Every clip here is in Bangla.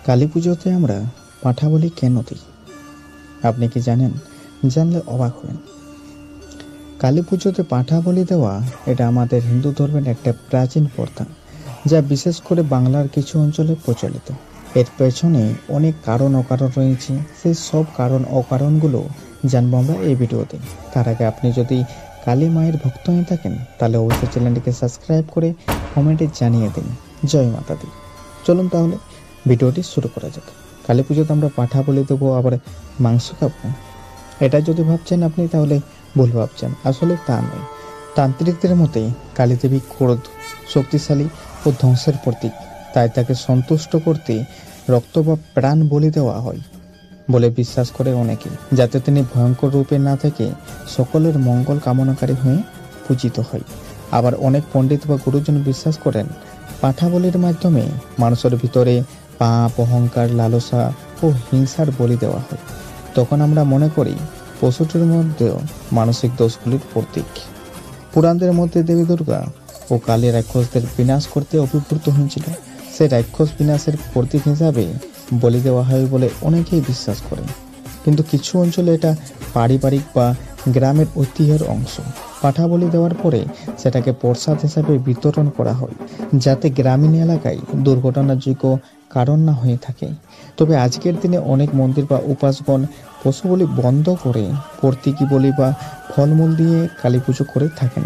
কালী পুজোতে আমরা পাঁঠা বলি কেন দিই? আপনি কি জানেন? জানলে অবাক হবেন। কালী পুজোতে পাঁঠা বলি দেওয়া এটা আমাদের হিন্দু ধর্মের একটা প্রাচীন প্রথা, যা বিশেষ করে বাংলার কিছু অঞ্চলে প্রচলিত। এর পেছনে অনেক কারণ অকারণ রয়েছে। সেই সব কারণ অকারণগুলো জানবো আমরা এই ভিডিওতে। তার আগে আপনি যদি কালী মায়ের ভক্ত হয়ে থাকেন তাহলে অবশ্যই চ্যানেলটিকে সাবস্ক্রাইব করে কমেন্টে জানিয়ে দিন জয় মাতা দি। চলুন তাহলে ভিডিওটি শুরু করা যাক। কালী পুজোতে আমরা পাঁঠা বলি দেবো, আবার মাংস খাবো, এটা যদি ভাবছেন আপনি তাহলে ভুল ভাবছেন। আসলে তা নয়। তান্ত্রিকদের মতে কালী দেবী ক্রোধ, শক্তিশালী ও ধ্বংসের প্রতীক। তাই তাকে সন্তুষ্ট করতে রক্ত বা প্রাণ বলি দেওয়া হয় বলে বিশ্বাস করে অনেকে, যাতে তিনি ভয়ঙ্কর রূপে না থেকে সকলের মঙ্গল কামনাকারী হয়ে পূজিত হয়। আবার অনেক পণ্ডিত বা গুরুজন বিশ্বাস করেন পাঁঠা বলির মাধ্যমে মানুষের ভিতরে পাপ, অহংকার, লালসা ও হিংসার বলি দেওয়া হয়। তখন আমরা মনে করি পশুটির মধ্যেও মানসিক দোষগুলির প্রতীক। পুরাণদের মধ্যে দেবী দুর্গা ও কালী রাক্ষসদের বিনাশ করতে অভিভূত হয়েছিল। সেই রাক্ষস বিনাশের প্রতীক হিসাবে বলি দেওয়া হয় বলে অনেকেই বিশ্বাস করেন। কিন্তু কিছু অঞ্চলে এটা পারিবারিক বা গ্রামের ঐতিহ্যের অংশ। পাঁঠা বলি দেওয়ার পরে সেটাকে প্রসাদ হিসাবে বিতরণ করা হয়, যাতে গ্রামীণ এলাকায় দুর্ঘটনাযোগ্য কারণ না হয়ে থাকে। তবে আজকের দিনে অনেক মন্দির বা উপাসকগণ পশু বলি বন্ধ করে প্রতীকী বলি বা ফলমূল দিয়ে কালী পুজো করে থাকেন।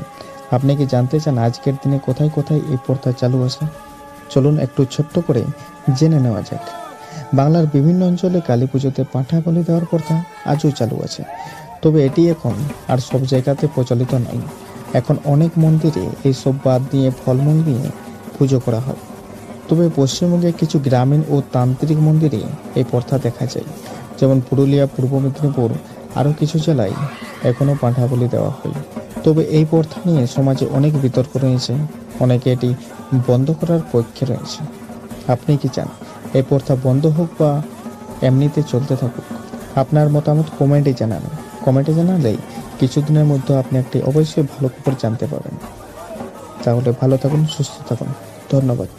আপনি কি জানতে চান আজকের দিনে কোথায় কোথায় এই প্রথা চালু আছে? চলুন একটু ছোট্ট করে জেনে নেওয়া যাক। বাংলার বিভিন্ন অঞ্চলে কালী পুজোতে পাঁঠা বলি দেওয়ার প্রথা আজও চালু আছে। তবে এটি এখন আর সব জায়গাতে প্রচলিত নয়। এখন অনেক মন্দিরে এইসব বাদ দিয়ে ফলমূল দিয়ে পুজো করা হয়। তবে পশ্চিমবঙ্গে কিছু গ্রামীণ ও তান্ত্রিক মন্দিরে এই প্রথা দেখা যায়, যেমন পুরুলিয়া, পূর্ব মেদিনীপুর, আরও কিছু জেলায় এখনও পাঁঠা বলি দেওয়া হয়। তবে এই প্রথা নিয়ে সমাজে অনেক বিতর্ক রয়েছে। অনেকে এটি বন্ধ করার পক্ষে রয়েছে। আপনি কি চান এই প্রথা বন্ধ হোক বা এমনিতে চলতে থাকুক? আপনার মতামত কমেন্টে জানালেই কিছুদিনের মধ্যে আপনি একটি অবশ্যই ভালো খবর জানতে পারবেন। তাহলে ভালো থাকুন, সুস্থ থাকুন। ধন্যবাদ।